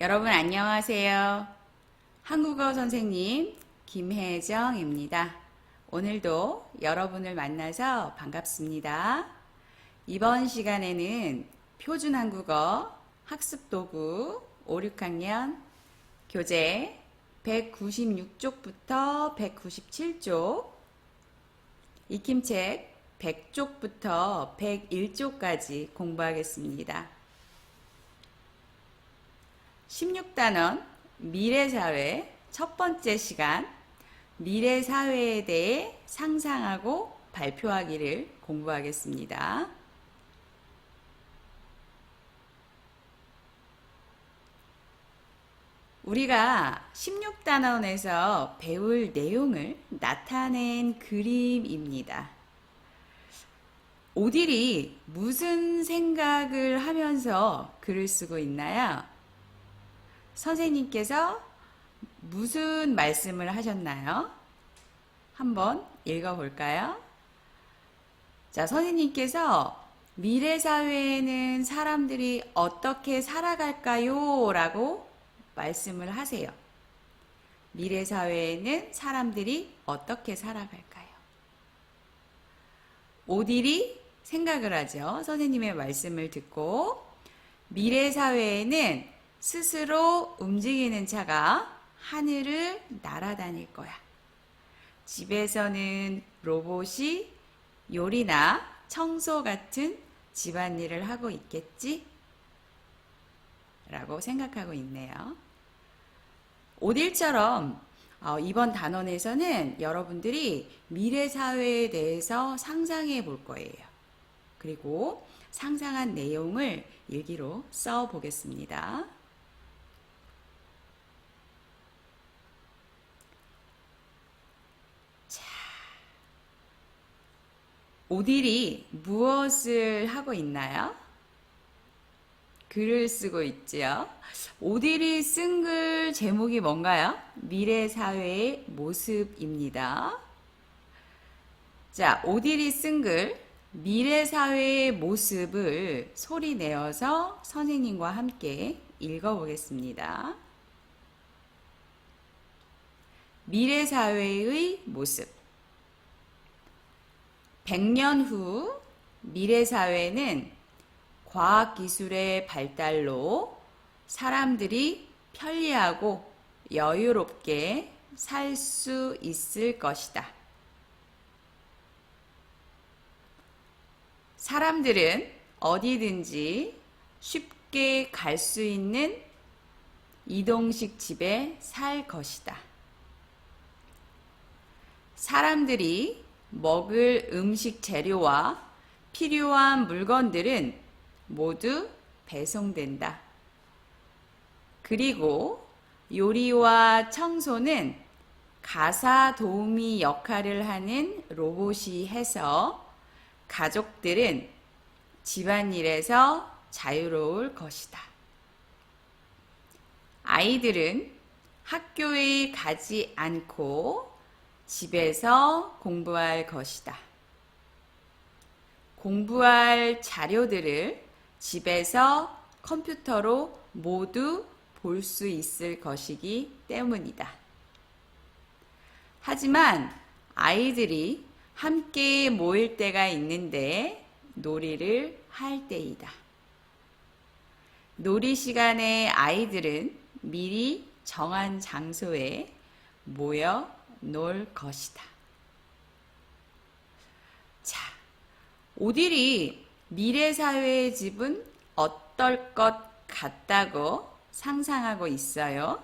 여러분 안녕하세요. 한국어 선생님 김혜정입니다. 오늘도 여러분을 만나서 반갑습니다. 이번 시간에는 표준 한국어 학습도구 5, 6학년 교재 196쪽부터 197쪽, 익힘책 100쪽부터 101쪽까지 공부하겠습니다. 16단원 미래사회 첫 번째 시간 미래사회에 대해 상상하고 발표하기를 공부하겠습니다. 우리가 16단원에서 배울 내용을 나타낸 그림입니다. 오딜이 무슨 생각을 하면서 글을 쓰고 있나요? 선생님께서 무슨 말씀을 하셨나요? 한번 읽어볼까요? 자, 선생님께서 미래사회에는 사람들이 어떻게 살아갈까요? 라고 말씀을 하세요. 미래사회에는 사람들이 어떻게 살아갈까요? 오딜이 생각을 하죠. 선생님의 말씀을 듣고 미래사회에는 스스로 움직이는 차가 하늘을 날아다닐 거야. 집에서는 로봇이 요리나 청소 같은 집안일을 하고 있겠지? 라고 생각하고 있네요. 오딜처럼 이번 단원에서는 여러분들이 미래사회에 대해서 상상해 볼 거예요. 그리고 상상한 내용을 일기로 써 보겠습니다. 오딜이 무엇을 하고 있나요? 글을 쓰고 있지요. 오딜이 쓴 글 제목이 뭔가요? 미래사회의 모습입니다. 자, 오딜이 쓴 글 미래사회의 모습을 소리 내어서 선생님과 함께 읽어보겠습니다. 미래사회의 모습. 100년 후 미래사회는 과학기술의 발달로 사람들이 편리하고 여유롭게 살 수 있을 것이다. 사람들은 어디든지 쉽게 갈 수 있는 이동식 집에 살 것이다. 사람들이 먹을 음식 재료와 필요한 물건들은 모두 배송된다. 그리고 요리와 청소는 가사 도우미 역할을 하는 로봇이 해서 가족들은 집안일에서 자유로울 것이다. 아이들은 학교에 가지 않고 집에서 공부할 것이다. 공부할 자료들을 집에서 컴퓨터로 모두 볼 수 있을 것이기 때문이다. 하지만 아이들이 함께 모일 때가 있는데 놀이를 할 때이다. 놀이 시간에 아이들은 미리 정한 장소에 모여 놀 것이다. 자, 오딜이 미래사회의 집은 어떨 것 같다고 상상하고 있어요?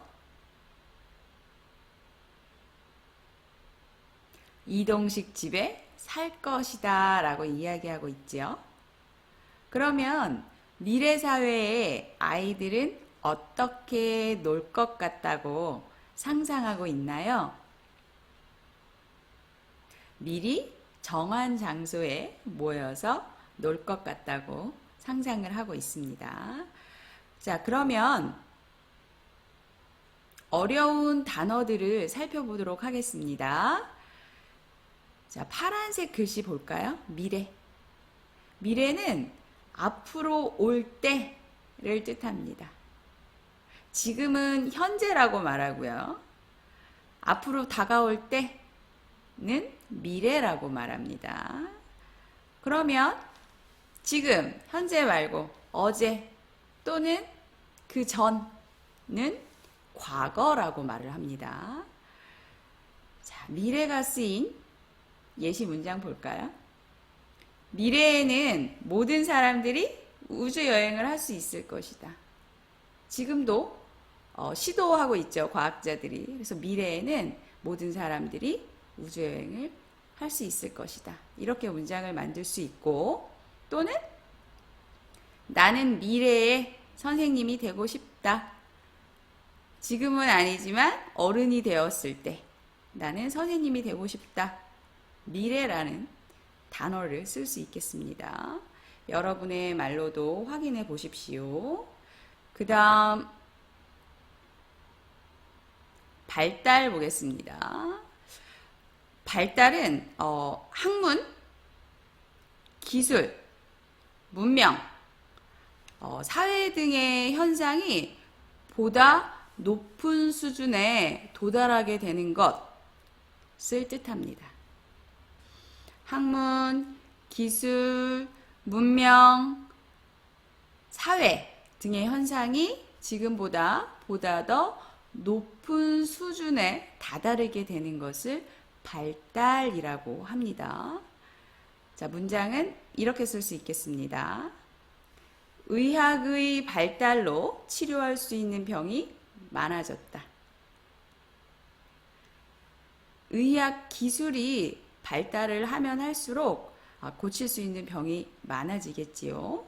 이동식 집에 살 것이다 라고 이야기하고 있죠. 그러면 미래사회의 아이들은 어떻게 놀 것 같다고 상상하고 있나요? 미리 정한 장소에 모여서 놀 것 같다고 상상을 하고 있습니다. 자, 그러면 어려운 단어들을 살펴보도록 하겠습니다. 자, 파란색 글씨 볼까요? 미래. 미래는 앞으로 올 때를 뜻합니다. 지금은 현재라고 말하고요. 앞으로 다가올 때는 미래라고 말합니다. 그러면 지금, 현재 말고 어제 또는 그 전은 과거라고 말을 합니다. 자, 미래가 쓰인 예시 문장 볼까요? 미래에는 모든 사람들이 우주 여행을 할 수 있을 것이다. 지금도 시도하고 있죠, 과학자들이. 그래서 미래에는 모든 사람들이 우주 여행을 할 수 있을 것이다. 이렇게 문장을 만들 수 있고, 또는 나는 미래의 선생님이 되고 싶다. 지금은 아니지만 어른이 되었을 때 나는 선생님이 되고 싶다. 미래라는 단어를 쓸 수 있겠습니다. 여러분의 말로도 확인해 보십시오. 그 다음 발달 보겠습니다. 발달은 학문, 기술, 문명, 사회 등의 현상이 보다 높은 수준에 도달하게 되는 것을 뜻합니다. 학문, 기술, 문명, 사회 등의 현상이 지금보다 보다 더 높은 수준에 다다르게 되는 것을 발달이라고 합니다. 자, 문장은 이렇게 쓸 수 있겠습니다. 의학의 발달로 치료할 수 있는 병이 많아졌다. 의학 기술이 발달을 하면 할수록 고칠 수 있는 병이 많아지겠지요.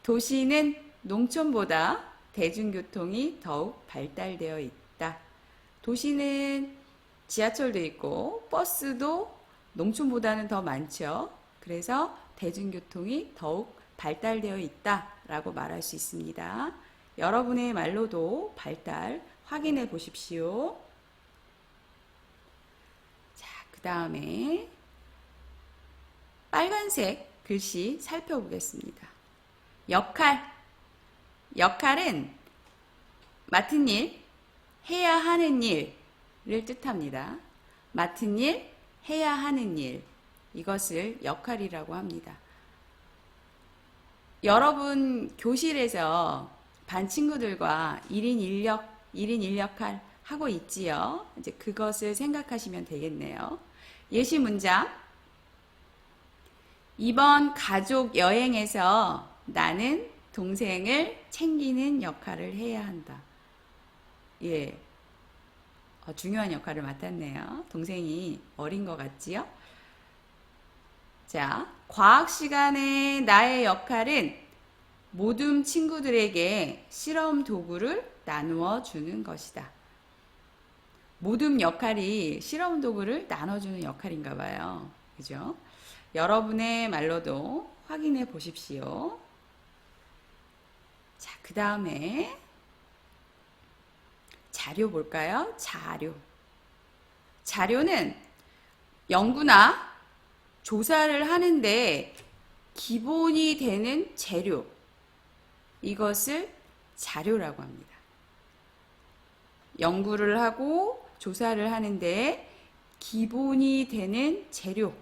도시는 농촌보다 대중교통이 더욱 발달되어 있다. 도시는 지하철도 있고 버스도 농촌보다는 더 많죠. 그래서 대중교통이 더욱 발달되어 있다라고 말할 수 있습니다. 여러분의 말로도 발달 확인해 보십시오. 자, 그 다음에 빨간색 글씨 살펴보겠습니다. 역할은 맡은 일, 해야 하는 일을 뜻합니다. 맡은 일, 해야 하는 일, 이것을 역할이라고 합니다. 여러분 교실에서 반 친구들과 1인 1역할 하고 있지요. 이제 그것을 생각하시면 되겠네요. 예시 문장. 이번 가족 여행에서 나는 동생을 챙기는 역할을 해야 한다. 예. 중요한 역할을 맡았네요. 동생이 어린 것 같지요? 자, 과학 시간에 나의 역할은 모든 친구들에게 실험 도구를 나누어 주는 것이다. 모든 역할이 실험 도구를 나눠주는 역할인가 봐요. 그죠? 여러분의 말로도 확인해 보십시오. 자, 그 다음에 자료 볼까요? 자료는 연구나 조사를 하는데 기본이 되는 재료, 이것을 자료라고 합니다. 연구를 하고 조사를 하는데 기본이 되는 재료,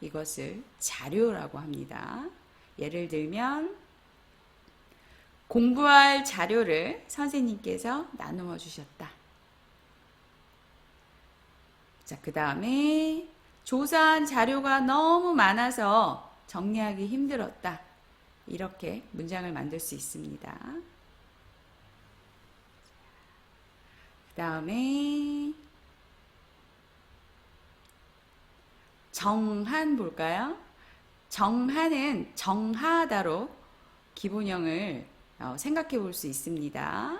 이것을 자료라고 합니다. 예를 들면 공부할 자료를 선생님께서 나누어 주셨다. 자, 그 다음에 조사한 자료가 너무 많아서 정리하기 힘들었다. 이렇게 문장을 만들 수 있습니다. 그 다음에 정한 볼까요? 정한은 정하다로 기본형을 생각해 볼 수 있습니다.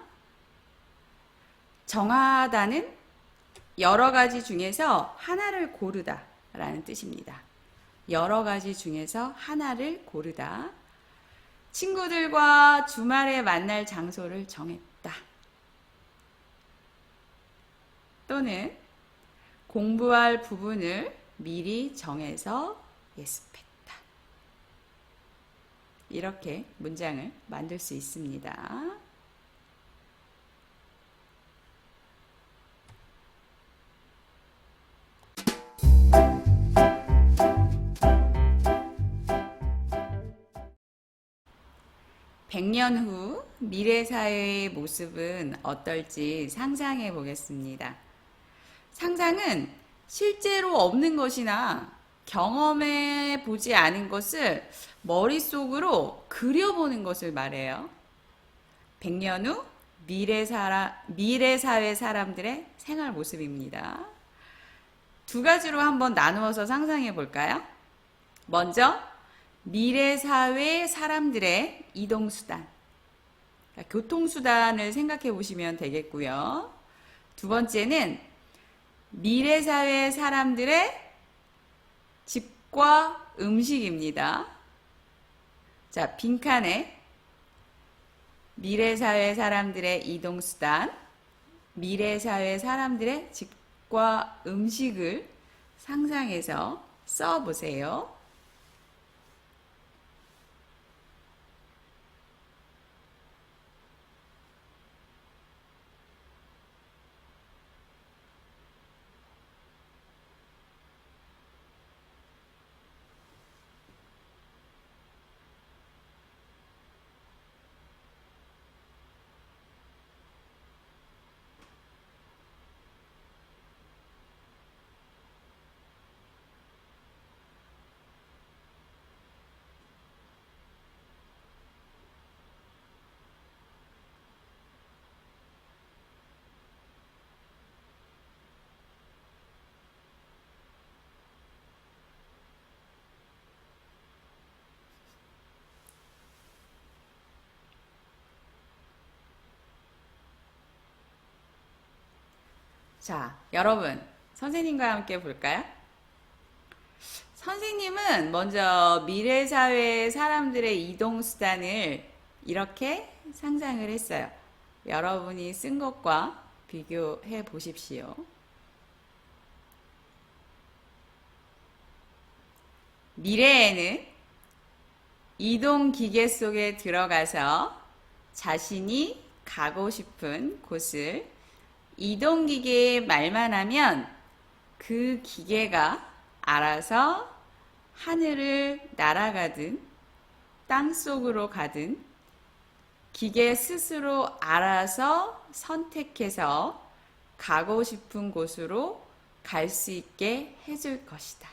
정하다는 여러 가지 중에서 하나를 고르다 라는 뜻입니다. 여러 가지 중에서 하나를 고르다. 친구들과 주말에 만날 장소를 정했다. 또는 공부할 부분을 미리 정해서 예습했다. 이렇게 문장을 만들 수 있습니다. 100년 후 미래 사회의 모습은 어떨지 상상해 보겠습니다. 상상은 실제로 없는 것이나 경험해 보지 않은 것을 머릿속으로 그려보는 것을 말해요. 100년 후 미래 사회 사람들의 생활 모습입니다. 두 가지로 한번 나누어서 상상해 볼까요? 먼저 미래 사회 사람들의 이동 수단, 그러니까 교통수단을 생각해 보시면 되겠고요. 두 번째는 미래 사회 사람들의 집과 음식입니다. 자, 빈칸에 미래 사회 사람들의 이동 수단, 미래 사회 사람들의 집과 음식을 상상해서 써 보세요. 자, 여러분, 선생님과 함께 볼까요? 선생님은 먼저 미래사회 사람들의 이동수단을 이렇게 상상을 했어요. 여러분이 쓴 것과 비교해 보십시오. 미래에는 이동기계 속에 들어가서 자신이 가고 싶은 곳을 이동기계에 말만 하면 그 기계가 알아서 하늘을 날아가든 땅속으로 가든 기계 스스로 알아서 선택해서 가고 싶은 곳으로 갈 수 있게 해줄 것이다.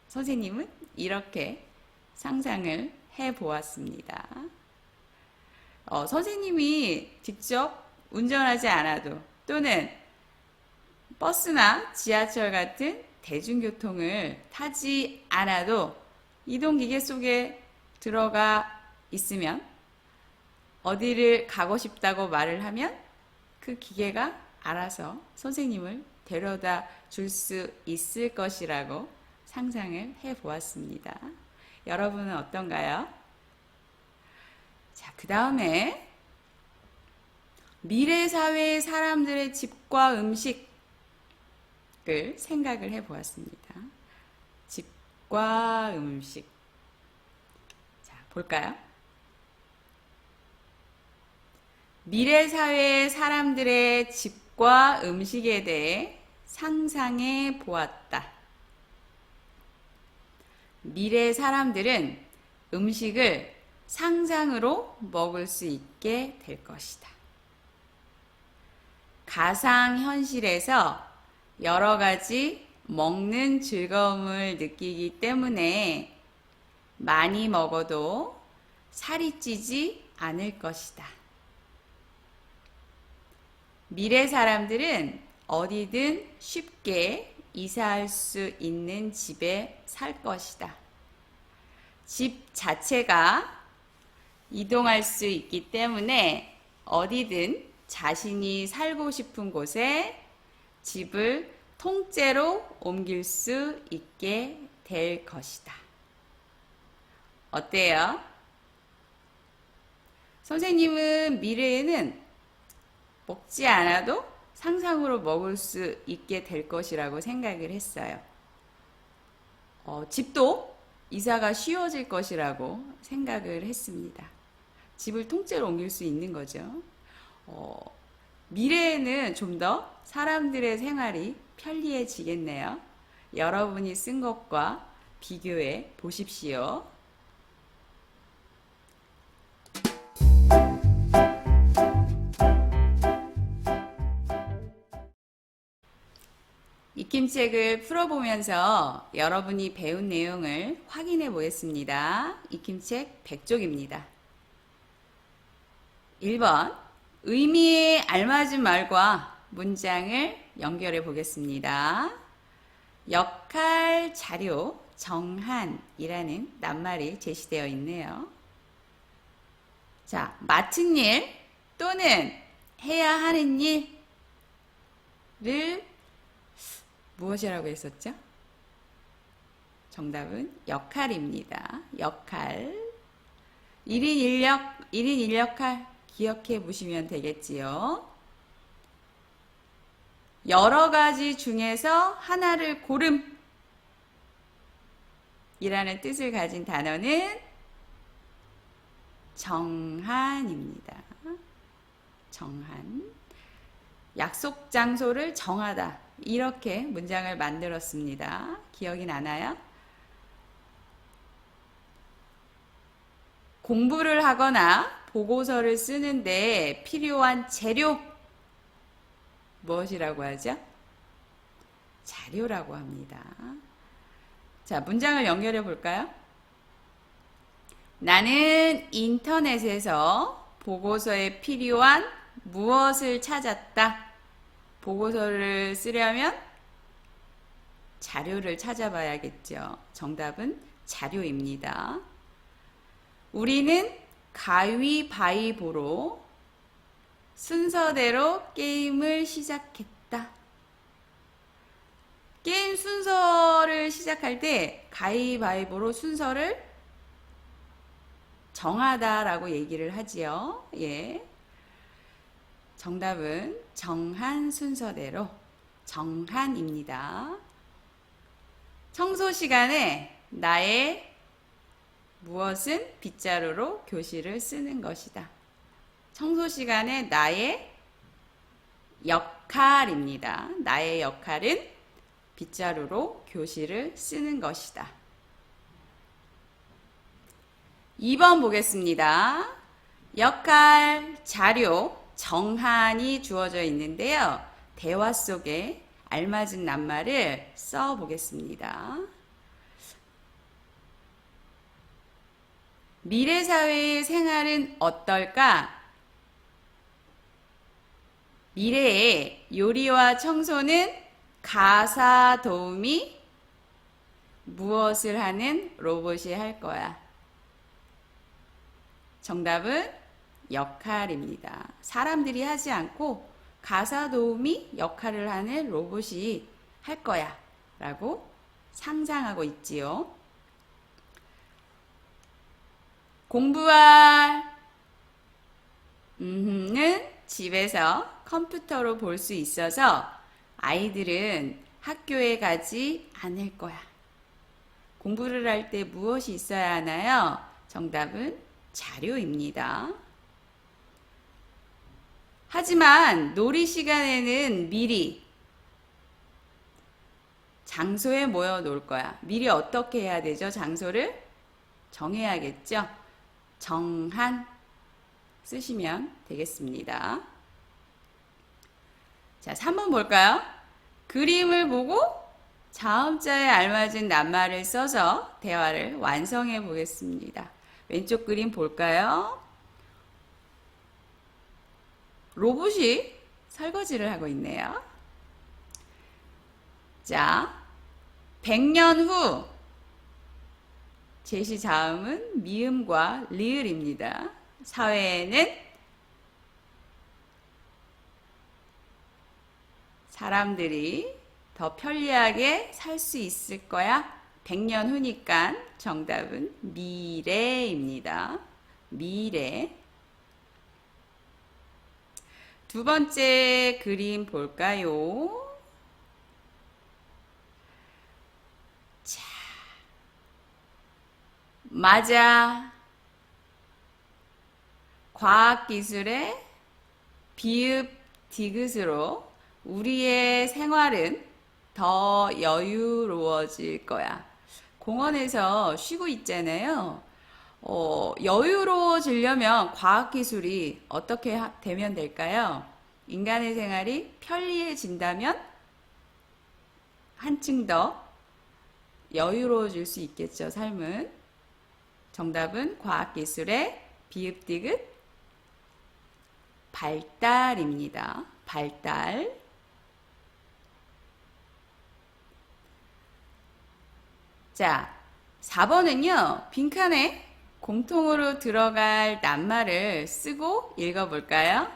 선생님은 이렇게 상상을 해 보았습니다. 선생님이 직접 운전하지 않아도 또는 버스나 지하철 같은 대중교통을 타지 않아도 이동기계 속에 들어가 있으면 어디를 가고 싶다고 말을 하면 그 기계가 알아서 선생님을 데려다 줄 수 있을 것이라고 상상을 해 보았습니다. 여러분은 어떤가요? 자, 그 다음에 미래 사회의 사람들의 집과 음식을 생각을 해 보았습니다. 집과 음식. 자, 볼까요? 미래 사회의 사람들의 집과 음식에 대해 상상해 보았다. 미래 사람들은 음식을 상상으로 먹을 수 있게 될 것이다. 가상현실에서 여러 가지 먹는 즐거움을 느끼기 때문에 많이 먹어도 살이 찌지 않을 것이다. 미래 사람들은 어디든 쉽게 이사할 수 있는 집에 살 것이다. 집 자체가 이동할 수 있기 때문에 어디든 자신이 살고 싶은 곳에 집을 통째로 옮길 수 있게 될 것이다. 어때요? 선생님은 미래에는 먹지 않아도 상상으로 먹을 수 있게 될 것이라고 생각을 했어요. 집도 이사가 쉬워질 것이라고 생각을 했습니다. 집을 통째로 옮길 수 있는 거죠. 미래에는 좀 더 사람들의 생활이 편리해지겠네요. 여러분이 쓴 것과 비교해 보십시오. 익힘책을 풀어보면서 여러분이 배운 내용을 확인해 보겠습니다. 익힘책 100쪽입니다. 1번 의미에 알맞은 말과 문장을 연결해 보겠습니다. 역할, 자료, 정한이라는 낱말이 제시되어 있네요. 자, 맡은 일 또는 해야 하는 일을 무엇이라고 했었죠? 정답은 역할입니다. 역할. 1인 1역할 기억해 보시면 되겠지요. 여러 가지 중에서 하나를 고름 이라는 뜻을 가진 단어는 정한입니다. 정한. 약속 장소를 정하다. 이렇게 문장을 만들었습니다. 기억이 나나요? 공부를 하거나 보고서를 쓰는데 필요한 재료 무엇이라고 하죠? 자료라고 합니다. 자, 문장을 연결해 볼까요? 나는 인터넷에서 보고서에 필요한 무엇을 찾았다. 보고서를 쓰려면 자료를 찾아봐야겠죠. 정답은 자료입니다. 우리는 가위바위보로 순서대로 게임을 시작했다. 게임 순서를 시작할 때 가위바위보로 순서를 정하다라고 얘기를 하지요. 예. 정답은 정한 순서대로 정한입니다. 청소 시간에 나의 무엇은 빗자루로 교실을 쓰는 것이다. 청소 시간에 나의 역할입니다. 나의 역할은 빗자루로 교실을 쓰는 것이다. 2번 보겠습니다. 역할, 자료, 정한이 주어져 있는데요. 대화 속에 알맞은 낱말을 써 보겠습니다. 미래 사회의 생활은 어떨까? 미래의 요리와 청소는 가사 도우미 무엇을 하는 로봇이 할 거야? 정답은 역할입니다. 사람들이 하지 않고 가사 도우미 역할을 하는 로봇이 할 거야 라고 상상하고 있지요. 공부할 는 집에서 컴퓨터로 볼 수 있어서 아이들은 학교에 가지 않을 거야. 공부를 할 때 무엇이 있어야 하나요? 정답은 자료입니다. 하지만 놀이 시간에는 미리 장소에 모여 놀 거야. 미리 어떻게 해야 되죠? 장소를 정해야겠죠? 정한 쓰시면 되겠습니다. 자, 3번 볼까요? 그림을 보고 자음자에 알맞은 낱말을 써서 대화를 완성해 보겠습니다. 왼쪽 그림 볼까요? 로봇이 설거지를 하고 있네요. 자, 100년 후 제시 자음은 미음과 리을입니다. 사회에는 사람들이 더 편리하게 살 수 있을 거야. 100년 후니까 정답은 미래입니다. 미래. 두 번째 그림 볼까요? 자, 맞아. 과학기술의 비읍, 디귿으로 우리의 생활은 더 여유로워질 거야. 공원에서 쉬고 있잖아요. 여유로워지려면 과학기술이 어떻게 되면 될까요? 인간의 생활이 편리해진다면 한층 더 여유로워질 수 있겠죠, 삶은. 정답은 과학기술의 비읍디귿 발달입니다. 발달. 자, 4번은요, 빈칸에 공통으로 들어갈 낱말을 쓰고 읽어볼까요?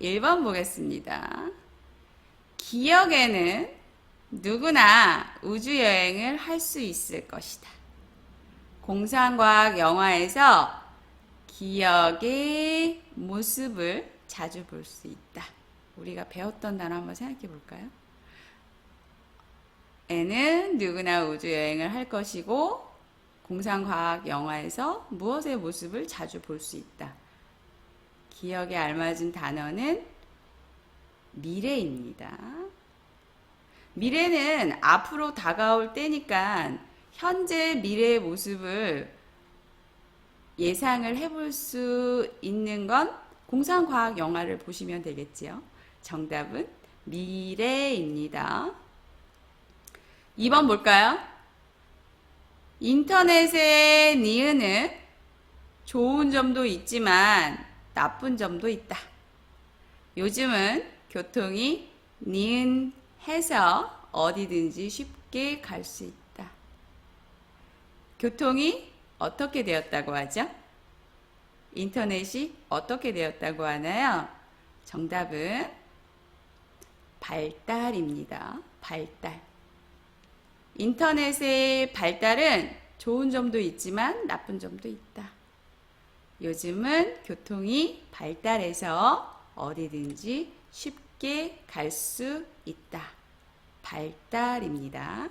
1번 보겠습니다. 기억에는 누구나 우주여행을 할 수 있을 것이다. 공상과학 영화에서 기억의 모습을 자주 볼 수 있다. 우리가 배웠던 단어 한번 생각해 볼까요? 에는 누구나 우주여행을 할 것이고 공상과학 영화에서 무엇의 모습을 자주 볼 수 있다. 기억에 알맞은 단어는 미래입니다. 미래는 앞으로 다가올 때니까 현재 미래의 모습을 예상을 해볼 수 있는 건 공상과학 영화를 보시면 되겠지요. 정답은 미래입니다. 2번 볼까요? 인터넷의 니은은 좋은 점도 있지만 나쁜 점도 있다. 요즘은 교통이 니은해서 어디든지 쉽게 갈 수 있다. 교통이 어떻게 되었다고 하죠? 인터넷이 어떻게 되었다고 하나요? 정답은 발달입니다. 발달. 인터넷의 발달은 좋은 점도 있지만 나쁜 점도 있다. 요즘은 교통이 발달해서 어디든지 쉽게 갈 수 있다. 발달입니다.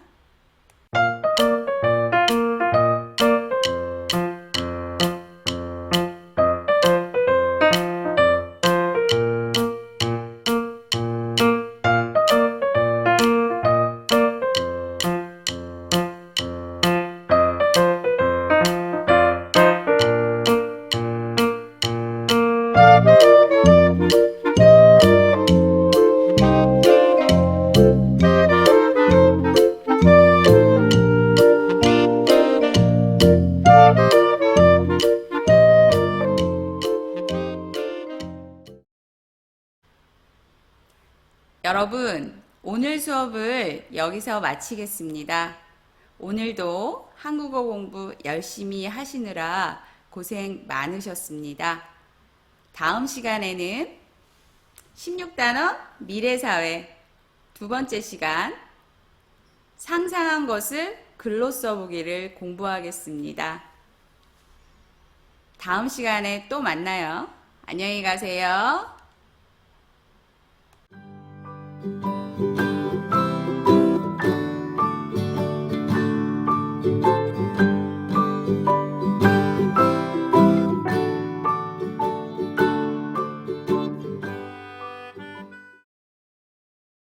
여러분, 오늘 수업을 여기서 마치겠습니다. 오늘도 한국어 공부 열심히 하시느라 고생 많으셨습니다. 다음 시간에는 16단원 미래사회 두 번째 시간 상상한 것을 글로 써보기를 공부하겠습니다. 다음 시간에 또 만나요. 안녕히 가세요.